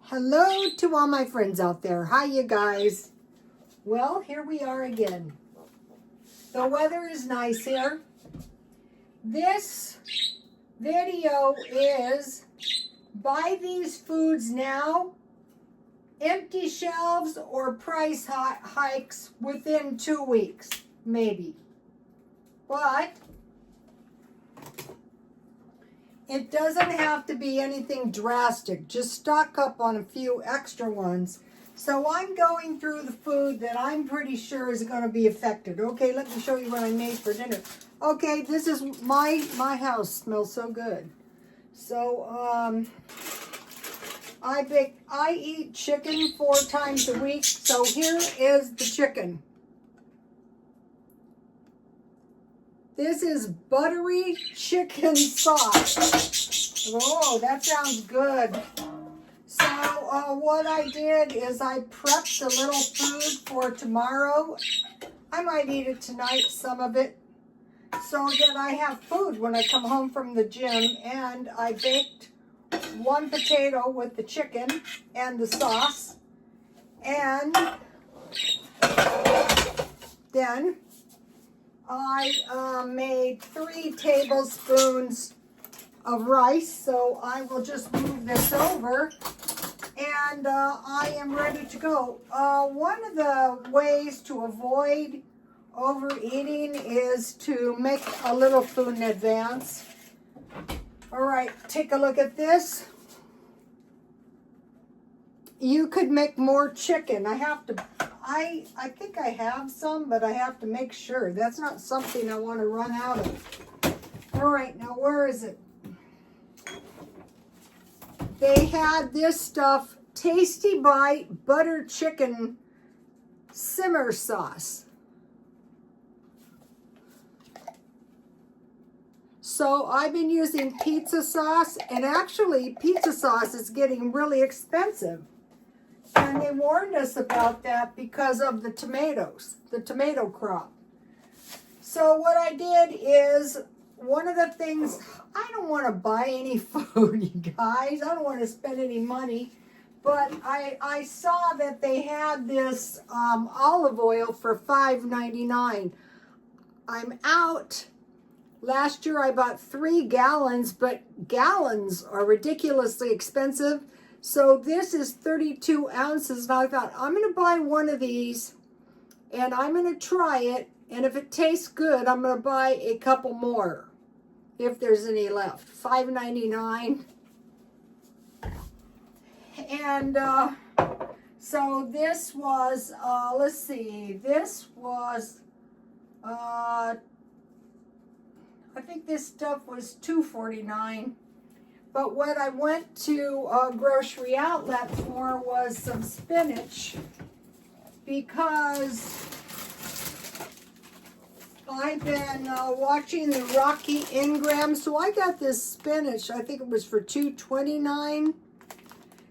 Hello to all my friends out there. Hi, you guys. Well, here we are again. The weather is nice here. This video is buy these foods now, empty shelves or price hikes within 2 weeks, maybe. But it doesn't have to be anything drastic. Just stock up on a few extra ones. So I'm going through the food that I'm pretty sure is going to be affected. Okay, let me show you what I made for dinner. Okay, this is my house. Smells so good. So I eat chicken 4 times a week. So here is the chicken. This is buttery chicken sauce. Oh, that sounds good. So what I did is I prepped a little food for tomorrow. I might eat it tonight, some of it, so that I have food when I come home from the gym. And I baked 1 potato with the chicken and the sauce. And then I made 3 tablespoons of rice, so I will just move this over, and I am ready to go. One of the ways to avoid overeating is to make a little food in advance. All right, take a look at this. You could make more chicken. I think I have some, but I have to make sure. That's not something I want to run out of. All right, now where is it? They had this stuff, Tasty Bite Butter Chicken Simmer Sauce. So I've been using pizza sauce, and actually pizza sauce is getting really expensive. And they warned us about that because of the tomatoes, the tomato crop. So what I did is, one of the things, I don't want to buy any food, you guys. I don't want to spend any money. But I saw that they had this olive oil for $5.99. I'm out. Last year I bought 3 gallons, but gallons are ridiculously expensive. So this is 32 ounces, and I thought, I'm going to buy 1 of these, and I'm going to try it, and if it tastes good, I'm going to buy a couple more, if there's any left. $5.99. And so this was, let's see, this was, I think this stuff was $2.49. But what I went to a grocery outlet for was some spinach, because I've been watching the Rocky Ingram. So I got this spinach, I think it was for $2.29.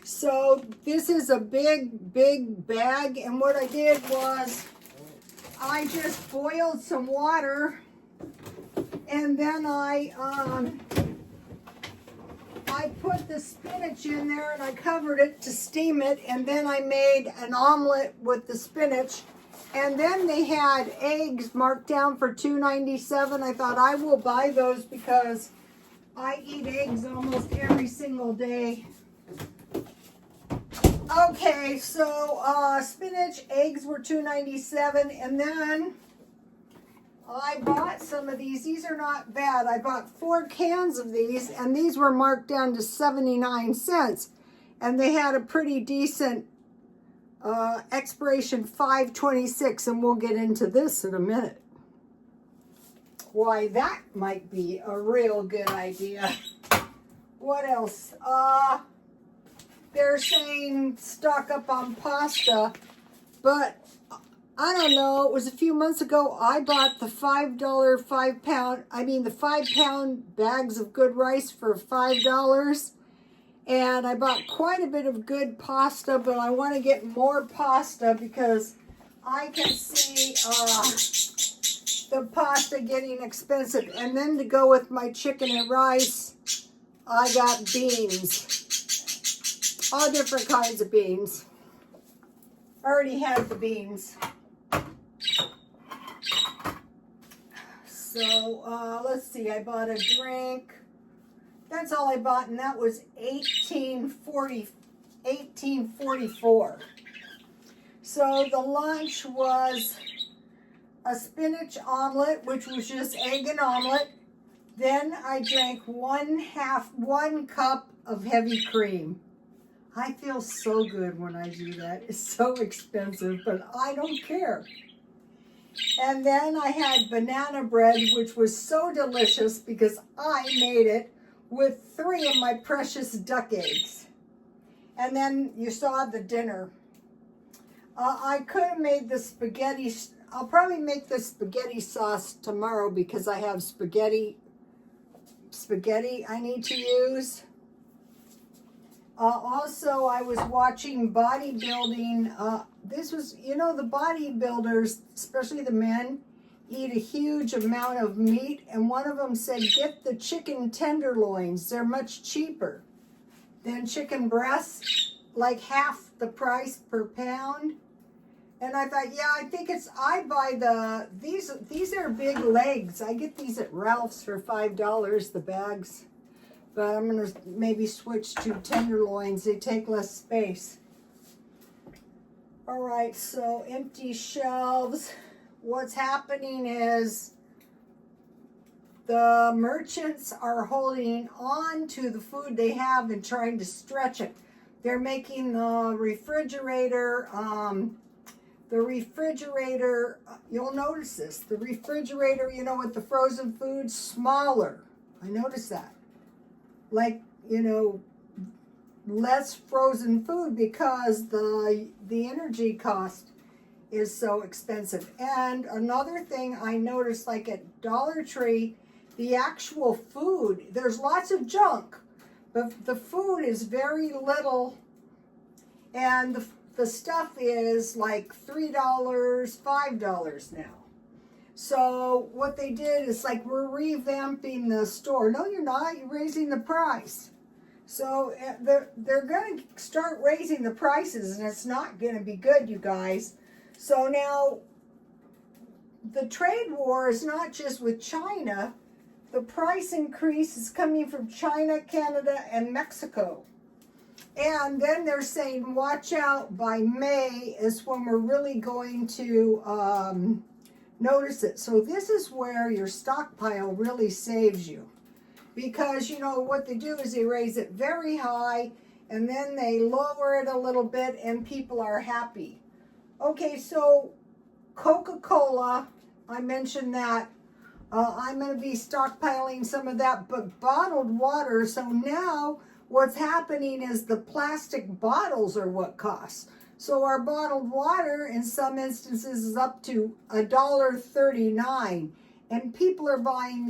So this is a big bag. And what I did was I just boiled some water, and then I put the spinach in there and I covered it to steam it, and then I made an omelet with the spinach. And then they had eggs marked down for $2.97. I thought I will buy those because I eat eggs almost every single day. Okay, so spinach, eggs were $2.97, and then I bought some of these. These are not bad. I bought 4 cans of these, and these were marked down to 79 cents. And they had a pretty decent expiration, 5/26, and we'll get into this in a minute. Why, that might be a real good idea. What else? They're saying stock up on pasta, but I don't know, it was a few months ago, I bought the $5 5-pound bags of good rice for $5. And I bought quite a bit of good pasta, but I want to get more pasta because I can see the pasta getting expensive. And then to go with my chicken and rice, I got beans. All different kinds of beans. I already had the beans. So, let's see, I bought a drink. That's all I bought, and that was $18.44. So the lunch was a spinach omelet, which was just egg and omelet. Then I drank one cup of heavy cream. I feel so good when I do that. It's so expensive, but I don't care. And then I had banana bread, which was so delicious because I made it with 3 of my precious duck eggs. And then you saw the dinner. I could have made the spaghetti. I'll probably make the spaghetti sauce tomorrow because I have spaghetti I need to use. Also, I was watching bodybuilding. This was, you know, the bodybuilders, especially the men, eat a huge amount of meat. And one of them said, get the chicken tenderloins. They're much cheaper than chicken breasts, like half the price per pound. And I thought, yeah, I think I buy these are big legs. I get these at Ralph's for $5, the bags. But I'm going to maybe switch to tenderloins. They take less space. All right, so empty shelves. What's happening is the merchants are holding on to the food they have and trying to stretch it. They're making the refrigerator, you'll notice this, the refrigerator, you know, with the frozen food, smaller. I noticed that. Like, you know, less frozen food because the energy cost is so expensive. And another thing I noticed, like at Dollar Tree, the actual food, there's lots of junk, but the food is very little, and the stuff is like $3, $5 now. So what they did is like, we're revamping the store. No, you're not. You're raising the price. So they're going to start raising the prices, and it's not going to be good, you guys. So now the trade war is not just with China. The price increase is coming from China, Canada, and Mexico. And then they're saying, watch out, by May is when we're really going to notice it. So this is where your stockpile really saves you. Because, you know, what they do is they raise it very high, and then they lower it a little bit, and people are happy. Okay, so Coca-Cola, I mentioned that. I'm going to be stockpiling some of that, but bottled water. So now what's happening is the plastic bottles are what costs. So our bottled water in some instances is up to $1.39, and people are buying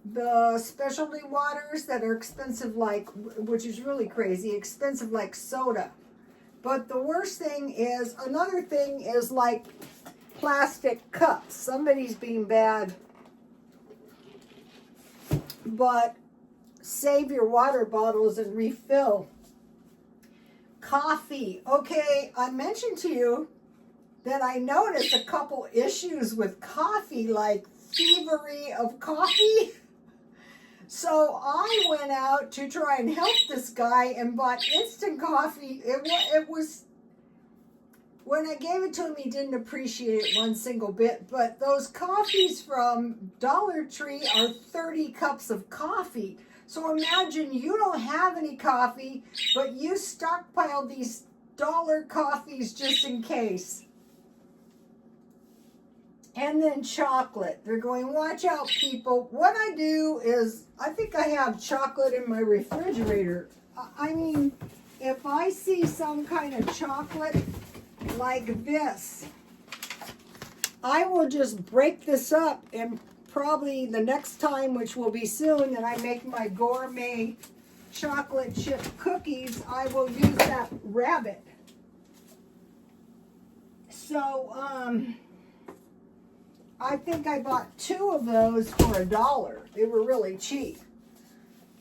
the specialty waters that are expensive, like, which is really crazy, expensive like soda. But the worst thing is, another thing is like plastic cups. Somebody's being bad. But save your water bottles and refill. Coffee. Okay, I mentioned to you that I noticed a couple issues with coffee, like thievery of coffee. So I went out to try and help this guy and bought instant coffee. It was, when I gave it to him, he didn't appreciate it one single bit. But those coffees from Dollar Tree are 30 cups of coffee. So imagine you don't have any coffee, but you stockpile these dollar coffees just in case. And then chocolate. They're going, watch out, people. What I do is, I think I have chocolate in my refrigerator. I mean, if I see some kind of chocolate like this, I will just break this up, and probably the next time, which will be soon, that I make my gourmet chocolate chip cookies, I will use that rabbit. So, I think I bought 2 of those for $1. They were really cheap.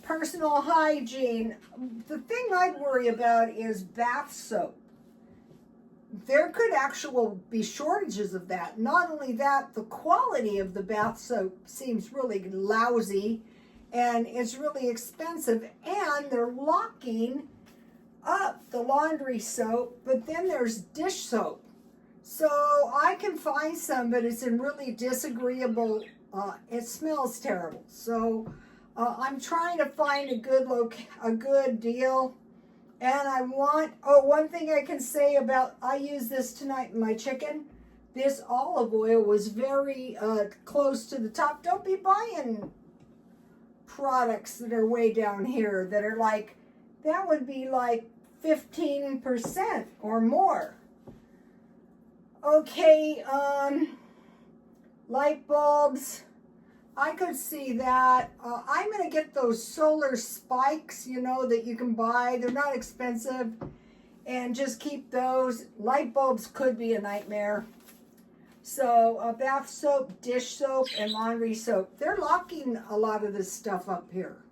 personal hygiene. The thing I'd worry about is bath soap. There could actually be shortages of that. Not only that, the quality of the bath soap seems really lousy and it's really expensive, and they're locking up the laundry soap, but then there's dish soap. So I can find some, but it's in really disagreeable, it smells terrible. So I'm trying to find a good deal. And I want, one thing I can say about, I use this tonight in my chicken. This olive oil was very close to the top. Don't be buying products that are way down here that are like, that would be like 15% or more. Okay, light bulbs. I could see that. I'm going to get those solar spikes, you know, that you can buy. They're not expensive. And just keep those. Light bulbs could be a nightmare. So bath soap, dish soap, and laundry soap. They're locking a lot of this stuff up here.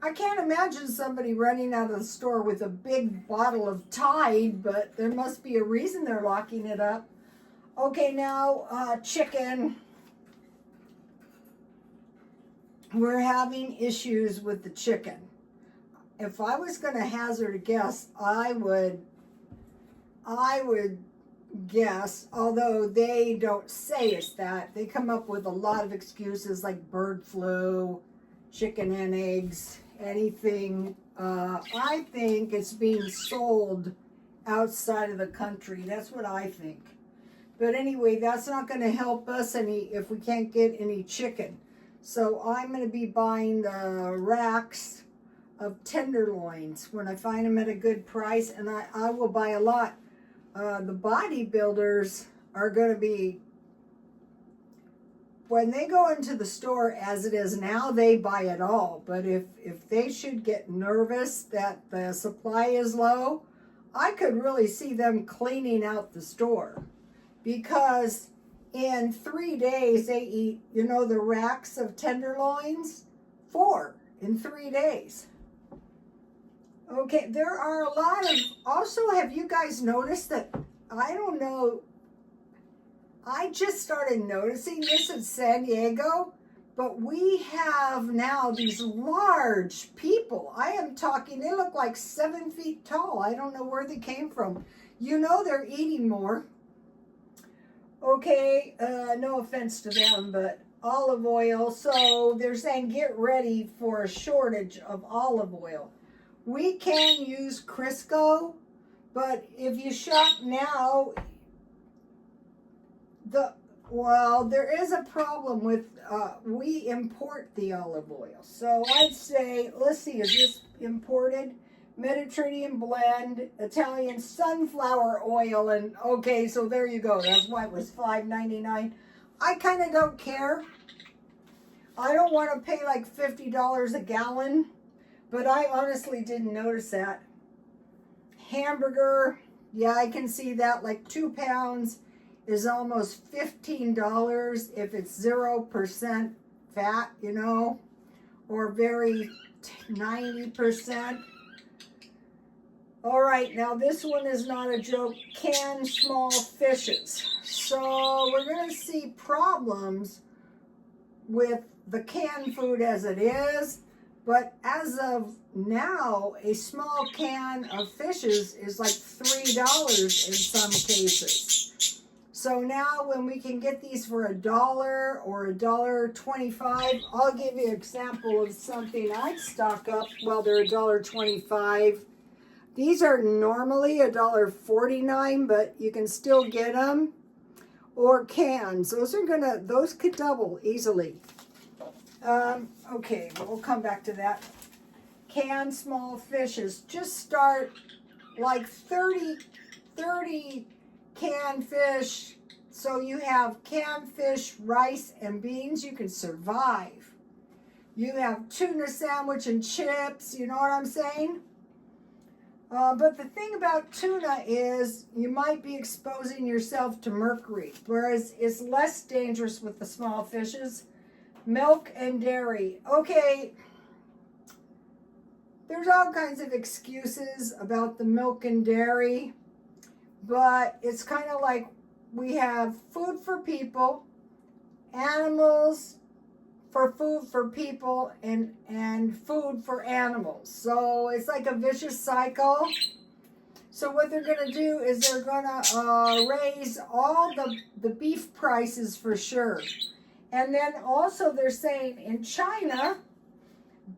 I can't imagine somebody running out of the store with a big bottle of Tide, but there must be a reason they're locking it up. Okay, now chicken. We're having issues with the chicken. If I was going to hazard a guess, I would guess, although they don't say it's that, they come up with a lot of excuses like bird flu, chicken and eggs, anything. I think it's being sold outside of the country. That's what I think. But anyway, that's not going to help us any if we can't get any chicken. So I'm going to be buying the racks of tenderloins when I find them at a good price, and I will buy a lot. The bodybuilders are going to be, when they go into the store as it is now, they buy it all. But if they should get nervous that the supply is low, I could really see them cleaning out the store. Because in 3 days, they eat, you know, the racks of tenderloins, 4 in 3 days. Okay, there are a lot of, also, have you guys noticed that, I don't know, I just started noticing this in San Diego, but we have now these large people. I am talking, they look like 7 feet tall. I don't know where they came from. You know they're eating more. Okay, no offense to them, but olive oil. So they're saying get ready for a shortage of olive oil. We can use Crisco, but if you shop now, there is a problem with, we import the olive oil. So I'd say, let's see, is this imported? Mediterranean blend, Italian sunflower oil, and okay, so there you go. That's why it was $5.99. I kind of don't care. I don't want to pay like $50 a gallon, but I honestly didn't notice that. Hamburger, yeah, I can see that. Like 2 pounds is almost $15 if it's 0% fat, you know, or very 90%. All right, now this one is not a joke. Canned small fishes. So we're going to see problems with the canned food as it is. But as of now, a small can of fishes is like $3 in some cases. So now when we can get these for $1 or $1.25, I'll give you an example of something I'd stock up. Well, they're $1.25. These are normally $1.49, but you can still get them. Or cans. Those could double easily. Okay, we'll come back to that. Canned small fishes. Just start like 30 canned fish. So you have canned fish, rice, and beans. You can survive. You have tuna sandwich and chips. You know what I'm saying? But the thing about tuna is you might be exposing yourself to mercury, whereas it's less dangerous with the small fishes. Milk and dairy. Okay, There's all kinds of excuses about the milk and dairy, but it's kind of like we have food for people, animals for food for people, and food for animals. So it's like a vicious cycle. So what they're going to do is they're going to raise all the beef prices for sure. And then also they're saying in China,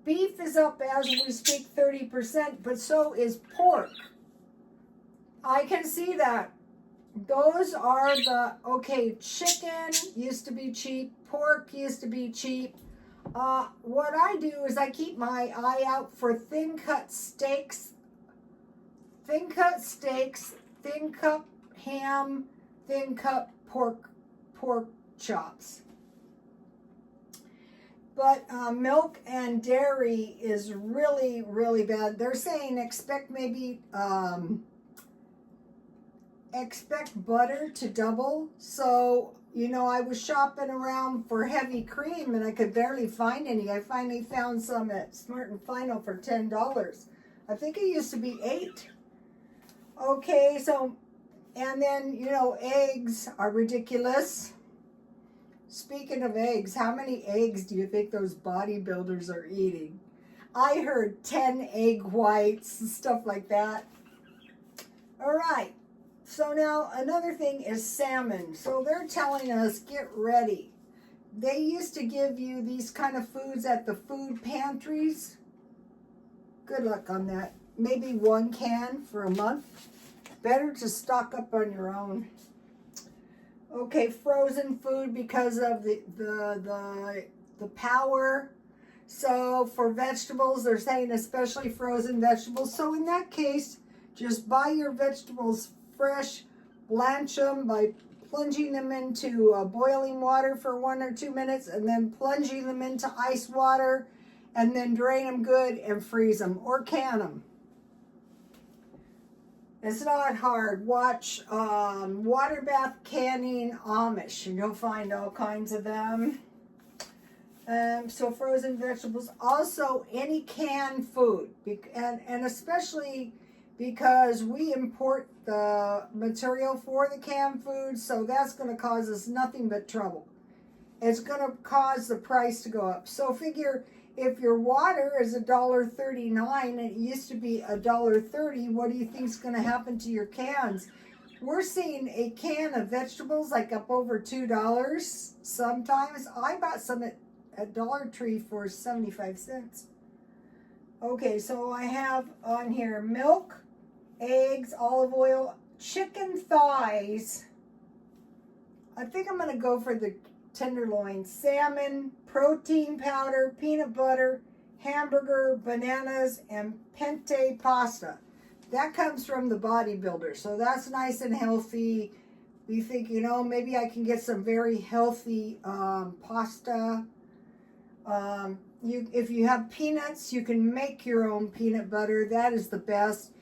beef is up as we speak 30%, but so is pork. I can see that. Those are chicken used to be cheap, pork used to be cheap. What I do is I keep my eye out for thin cut steaks, thin cut ham, thin cut pork chops. But milk and dairy is really, really bad. They're saying expect butter to double. So, I was shopping around for heavy cream and I could barely find any. I finally found some at Smart and Final for $10. I think it used to be $8. Okay, so, and then, eggs are ridiculous. Speaking of eggs, how many eggs do you think those bodybuilders are eating? I heard 10 egg whites and stuff like that. All right. So now another thing is salmon. So they're telling us, get ready. They used to give you these kind of foods at the food pantries. Good luck on that. Maybe 1 can for a month. Better to stock up on your own. Okay, frozen food because of the power. So for vegetables, they're saying especially frozen vegetables. So in that case, just buy your vegetables fresh, blanch them by plunging them into boiling water for 1 or 2 minutes, and then plunging them into ice water, and then drain them good and freeze them or can them. It's not hard. Watch water bath canning Amish, and you'll find all kinds of them. So frozen vegetables, also any canned food, and especially because we import the material for the canned food, so that's going to cause us nothing but trouble. It's going to cause the price to go up. So figure if your water is $1.39 and it used to be $1.30, what do you think is going to happen to your cans? We're seeing a can of vegetables like up over $2 sometimes. I bought some at Dollar Tree for 75 cents. Okay, so I have on here milk, eggs, olive oil, chicken thighs. I think I'm going to go for the tenderloin, salmon, protein powder, peanut butter, hamburger, bananas, and penne pasta. That comes from the bodybuilder, so that's nice and healthy. We think, maybe I can get some very healthy pasta. If you have peanuts, you can make your own peanut butter. That is the best.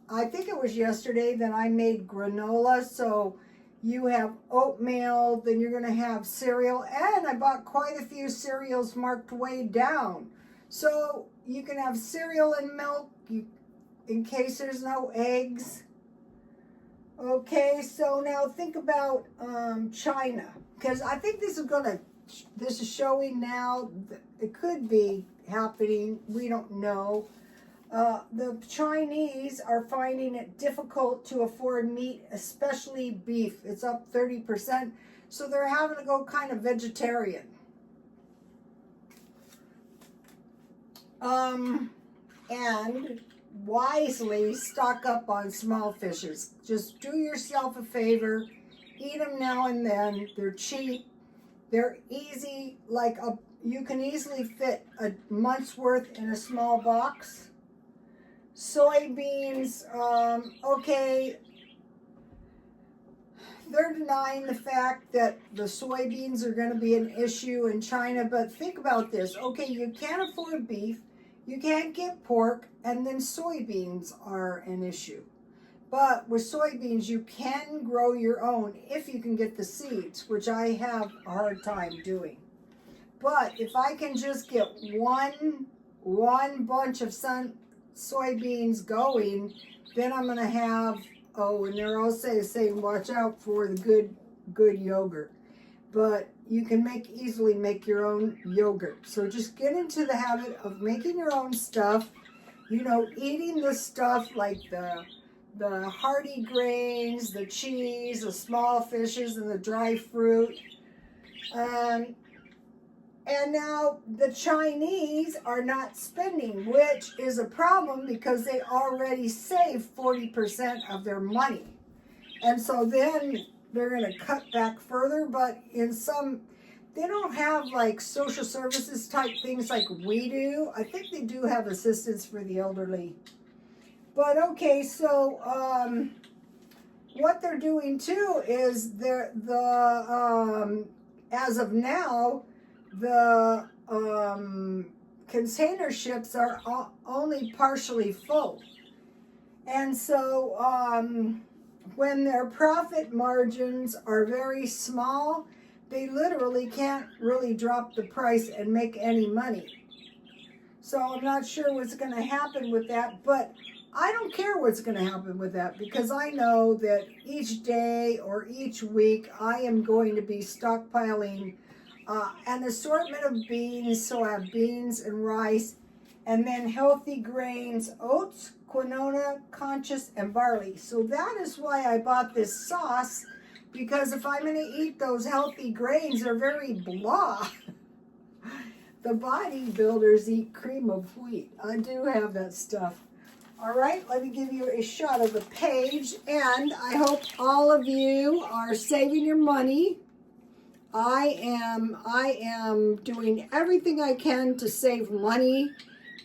I think it was yesterday that I made granola. So you have oatmeal, then you're going to have cereal. And I bought quite a few cereals marked way down. So you can have cereal and milk in case there's no eggs. Okay, so now think about China. Because I think this is showing now. It could be happening. We don't know. The Chinese are finding it difficult to afford meat, especially beef. It's up 30%. So they're having to go kind of vegetarian. And wisely stock up on small fishes. Just do yourself a favor. Eat them now and then. They're cheap. They're easy. You can easily fit a month's worth in a small box. Soybeans, okay, they're denying the fact that the soybeans are going to be an issue in China, but think about this. Okay, you can't afford beef, you can't get pork, and then soybeans are an issue. But with soybeans, you can grow your own if you can get the seeds, which I have a hard time doing. But if I can just get one bunch of soybeans going, then I'm going to have, oh, and they're also saying watch out for the good yogurt. But you can easily make your own yogurt. So just get into the habit of making your own stuff. You know, eating the stuff like the hearty grains, the cheese, the small fishes, and the dry fruit. And now the Chinese are not spending, which is a problem because they already saved 40% of their money. And so then they're going to cut back further, but in some, they don't have like social services type things like we do. I think they do have assistance for the elderly. But okay, so what they're doing too is as of now, the container ships are only partially full. And so when their profit margins are very small, they literally can't really drop the price and make any money. So I'm not sure what's going to happen with that, but I don't care what's going to happen with that because I know that each day or each week I am going to be stockpiling an assortment of beans. So I have beans and rice, and then healthy grains, oats, quinoa, conchas, and barley. So that is why I bought this sauce, because if I'm going to eat those healthy grains, they're very blah. The bodybuilders eat cream of wheat. I do have that stuff. All right, let me give you a shot of the page, and I hope all of you are saving your money. I am doing everything I can to save money,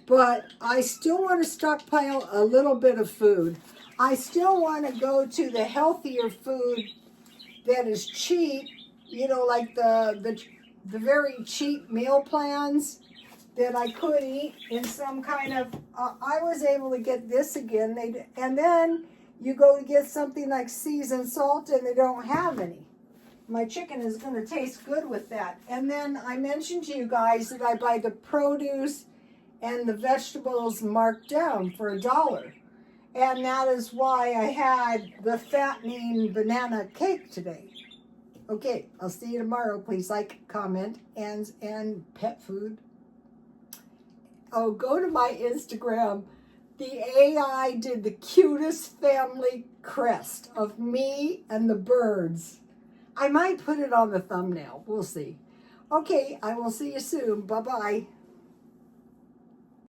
but I still want to stockpile a little bit of food. I still want to go to the healthier food that is cheap, you know, like the very cheap meal plans that I could eat in some kind of, I was able to get this again, and then you go to get something like seasoned salt and they don't have any. My chicken is going to taste good with that. And then I mentioned to you guys that I buy the produce and the vegetables marked down for $1. And that is why I had the fattening banana cake today. Okay, I'll see you tomorrow. Please like, comment, and pet food. Oh, go to my Instagram. The AI did the cutest family crest of me and the birds. I might put it on the thumbnail. We'll see. Okay, I will see you soon. Bye-bye.